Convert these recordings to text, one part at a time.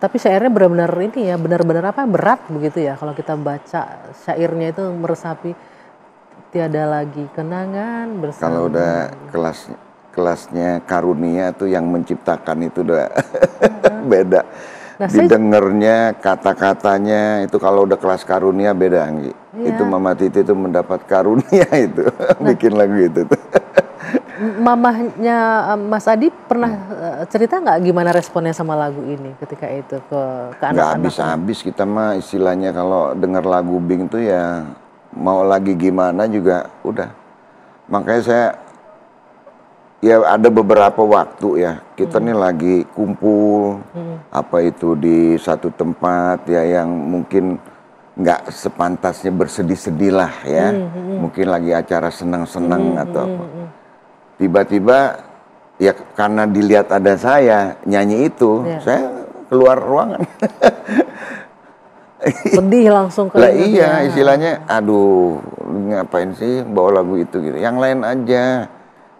Tapi syairnya benar-benar ini ya, benar-benar apa, berat begitu ya. Kalau kita baca syairnya itu meresapi tiada lagi kenangan bersama. Kalau udah kelasnya karunia tuh yang menciptakan itu udah beda. Nah, Didengarnya kata-katanya itu kalau udah kelas karunia beda, Anggi. Iya. Itu Mama Titi tuh mendapat karunia itu bikin lagu itu tuh. Mamahnya Mas Adi pernah cerita nggak gimana responnya sama lagu ini ketika itu ke Nggak anak-anak? habis-habis kita mah istilahnya kalau denger lagu Bing tuh ya mau lagi gimana juga udah. Makanya saya ya ada beberapa waktu ya kita nih lagi kumpul apa itu di satu tempat ya yang mungkin nggak sepantasnya bersedih-sedih lah ya. Mungkin lagi acara senang-senang atau apa. Tiba-tiba ya karena dilihat ada saya nyanyi itu, saya keluar ruangan. Sedih langsung ke Lah iya, istilahnya aduh ngapain sih bawa lagu itu gitu. Yang lain aja.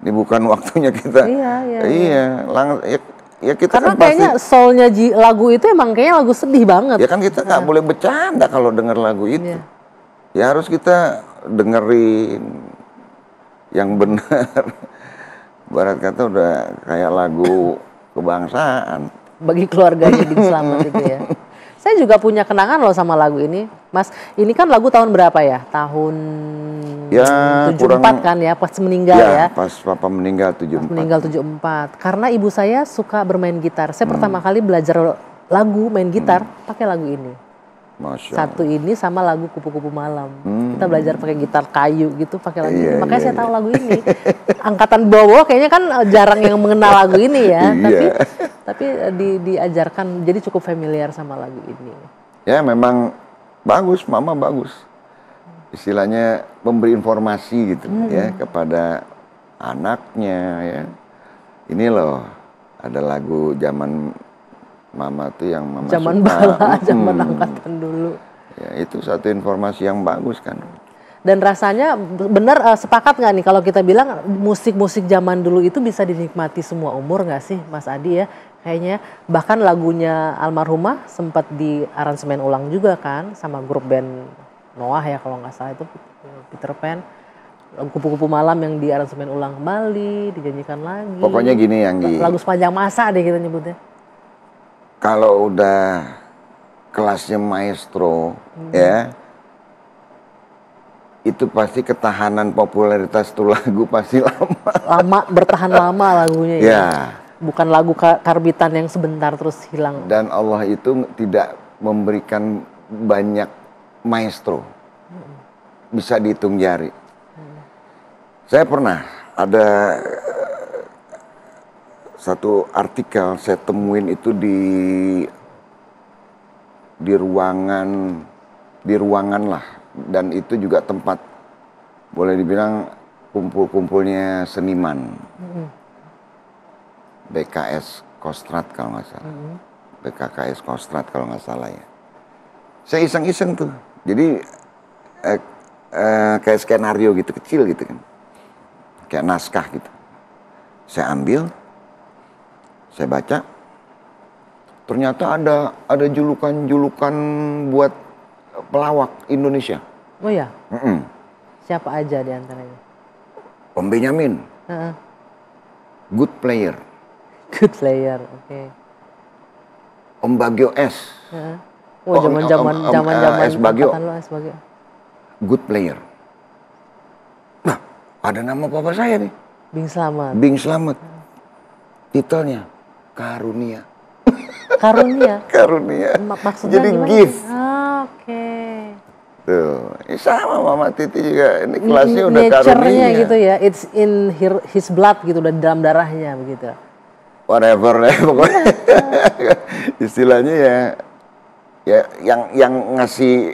Ini bukan waktunya kita. Iya. Ya kita karena kan kayaknya pasti soulnya lagu itu emang kayaknya lagu sedih banget. ya kan kita nggak boleh bercanda kalau denger lagu itu. Ya harus kita dengerin yang benar. Barat kata udah kayak lagu kebangsaan. Bagi keluarganya Bing Slamet itu ya. Saya juga punya kenangan loh sama lagu ini. Mas, ini kan lagu tahun berapa ya? Tahun ya, 74 kan ya, pas meninggal ya. Pas Papa meninggal 74. Pas meninggal 74. Karena ibu saya suka bermain gitar. Saya pertama kali belajar lagu, main gitar, pakai lagu ini. Masya Satu ini sama lagu Kupu-Kupu Malam. Kita belajar pakai gitar kayu gitu, pakai lagu ini. Makanya saya tahu lagu ini. Angkatan bawah kayaknya kan jarang yang mengenal lagu ini ya. Tapi diajarkan, jadi cukup familiar sama lagu ini. Ya memang bagus, Mama bagus. Istilahnya memberi informasi gitu ya kepada anaknya ya. Ini loh ada lagu zaman Mama tuh yang Mama zaman suka. bala, zaman angkatan dulu. Ya itu satu informasi yang bagus kan. Dan rasanya benar sepakat nggak nih kalau kita bilang musik-musik zaman dulu itu bisa dinikmati semua umur nggak sih Mas Adi ya? Kayaknya bahkan lagunya almarhumah sempat di aransemen ulang juga kan sama grup band Noah ya kalau nggak salah itu Peter Pan. Kupu-Kupu Malam yang di aransemen ulang kembali, dinyanyikan lagi. Pokoknya gini Anggi. Lagu sepanjang masa deh kita nyebutnya. Kalau udah kelasnya maestro ya itu pasti ketahanan popularitas tuh lagu pasti lama. Lama, bertahan lama lagunya ya. Bukan lagu karbitan yang sebentar terus hilang. Dan Allah itu tidak memberikan banyak maestro. Bisa dihitung jari. Saya pernah ada satu artikel saya temuin itu di ruangan lah, dan itu juga tempat boleh dibilang kumpul-kumpulnya seniman. BKS Kostrad kalau nggak salah. BKKS Kostrad kalau nggak salah ya. Saya iseng-iseng tuh. Jadi kayak skenario gitu kecil gitu kan. Kayak naskah gitu. Saya ambil, saya baca. Ternyata ada julukan-julukan buat pelawak Indonesia. Oh ya? Siapa aja di antaranya? Om Benyamin. Good player. Good player, oke. Om Bagio S. Oh, zaman-zaman S. Bagio. S. Bagio. Good player. Nah, ada nama papa saya nih. Bing Slamet. Bing Slamet. Titelnya Karunia. Karunia. Karunia. Maksudnya jadi gimana? gift. Oke. Tuh, sama Mama Titi juga. Ini kelasnya udah karunia gitu ya. It's in his blood gitu, udah dalam darahnya begitu. Whatever ya pokoknya. Istilahnya ya yang ngasih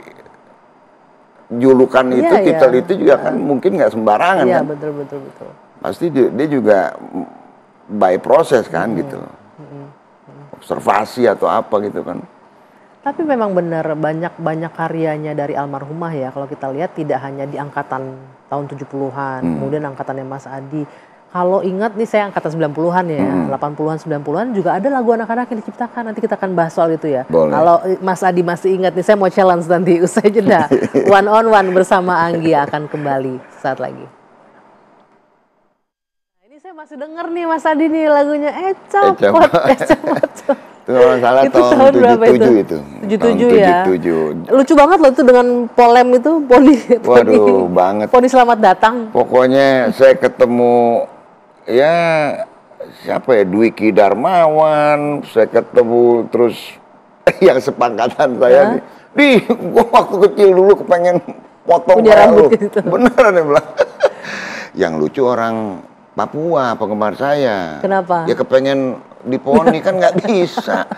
julukan itu, titel itu juga kan mungkin nggak sembarangan kan. Iya, betul. Pasti dia juga by proses kan gitu. Observasi atau apa gitu kan. Tapi memang benar banyak karyanya dari almarhumah ya. Kalau kita lihat tidak hanya di angkatan tahun 70-an, kemudian angkatannya Mas Adi. Kalau ingat nih saya angkatan 90-an ya, 80-an 90-an juga ada lagu anak-anak yang diciptakan. Nanti kita akan bahas soal itu ya. Boleh. Kalau Mas Adi masih ingat nih, saya mau challenge nanti usai jeda. One on One bersama Anggi akan kembali saat lagi. Nah, ini saya masih denger nih Mas Adi nih lagunya Ecopot. Itu kalau salah itu tahun berapa 77 itu. 77 ya. 77. Lucu banget loh itu dengan polem itu, Waduh, banget. Poni selamat datang. Pokoknya saya ketemu ya siapa ya, Dwiki Darmawan, saya ketemu terus yang sepangkatan saya nih, gua waktu kecil dulu kepengen potong punya rambut gitu. Beneran ya bilang. Yang lucu orang Papua penggemar saya. Kenapa? Ya kepengen diponi kan nggak bisa.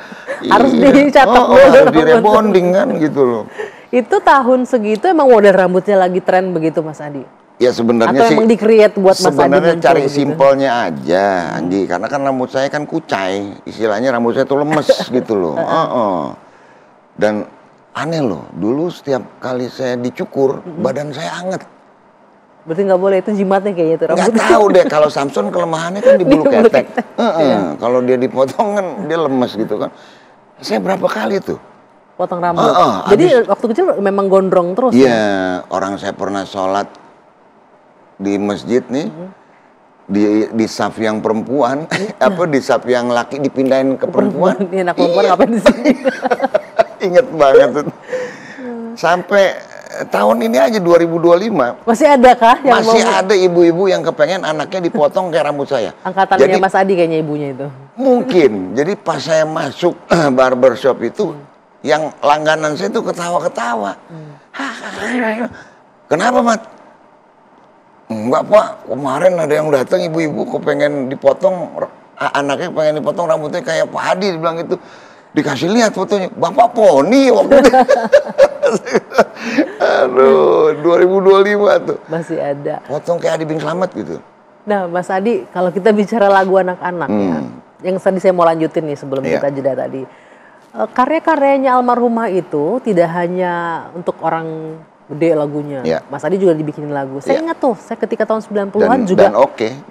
Harus dicatat dulu. Harus direbonding kan gitu loh. Itu tahun segitu emang model rambutnya lagi tren begitu Mas Adi? Ya sebenarnya atau sih emang di-create buat Mas Adi sebenarnya muncul cari gitu? simpelnya aja, Anggi. Karena kan rambut saya kan kucai, istilahnya rambut saya tuh lemes gitu loh. Dan aneh loh, dulu setiap kali saya dicukur, badan saya anget. Berarti nggak boleh, itu jimatnya kayaknya itu rambut. Nggak tahu deh, kalau Samson kelemahannya kan di bulu ketek. Kalau dia dipotong kan dia lemes gitu kan. Saya berapa kali tuh? Potong rambut. Jadi waktu kecil memang gondrong terus? Iya, orang saya pernah sholat di masjid nih, di saf yang perempuan, di saf yang laki dipindahin ke perempuan. Ini anak perempuan ngapain di sini? Ingat banget tuh. Sampai tahun ini aja 2025. Masih ada kah? Masih ada ibu-ibu yang kepengen anaknya dipotong kayak rambut saya. Angkatannya Mas Adi kayaknya ibunya itu. Mungkin. Jadi pas saya masuk barbershop itu, yang langganan saya tuh ketawa-ketawa. Kenapa, Mat? Enggak, Pak. Kemarin ada yang datang ibu-ibu kepengen dipotong, anaknya pengen dipotong rambutnya kayak Pak Adi, dibilang gitu. Dikasih lihat fotonya, Bapak poni waktu itu. Aduh, 2025 tuh. Masih ada. Potong kayak Adi Bing Slamet gitu. Nah, Mas Adi, kalau kita bicara lagu anak-anak ya, yang tadi saya mau lanjutin nih sebelum kita jeda tadi. Karya-karyanya almarhumah itu tidak hanya untuk orang gede lagunya. Mas Adi juga dibikinin lagu. Saya ingat tuh, saya ketika tahun 90-an juga. Dan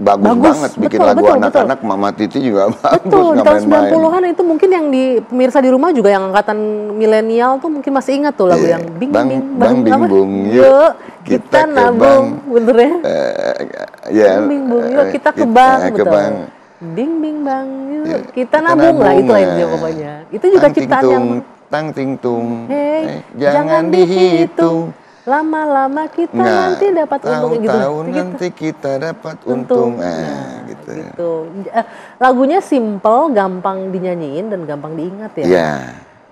bagus banget bikin lagu anak-anak. Mama Titi juga bagus. Betul, di tahun 90-an itu mungkin yang di pemirsa di rumah juga yang angkatan milenial tuh mungkin masih ingat tuh lagu yang bing bing bung, yuk kita nabung, bener ya? Bing bung, yuk kita ke bank, betul. Bing bing bang, yuk kita nabung lah, itu lainnya pokoknya. Itu juga ciptaan yang tang ting tung, jangan dihitung. Lama-lama kita nanti dapat untung gitu. Tahun nanti kita dapat untung. Gitu. Lagunya simple, gampang dinyanyiin dan gampang diingat ya. Ya,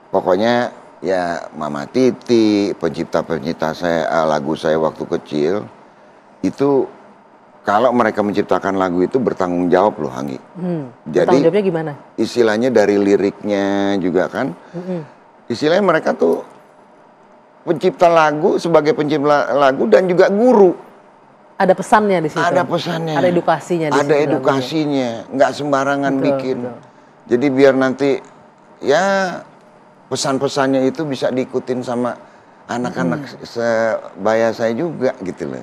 pokoknya ya Mama Titi, pencipta-pencipta saya lagu saya waktu kecil itu kalau mereka menciptakan lagu itu bertanggung jawab loh, Anggi. Jadi bertanggung jawabnya gimana? Istilahnya dari liriknya juga kan. Istilahnya mereka tuh pencipta lagu, sebagai pencipta lagu dan juga guru. Ada pesannya di situ. Ada pesannya. Ada edukasinya di situ. Ada edukasinya, nggak sembarangan bikin. Jadi biar nanti ya pesan-pesannya itu bisa diikutin sama anak-anak sebaya saya juga gitu loh.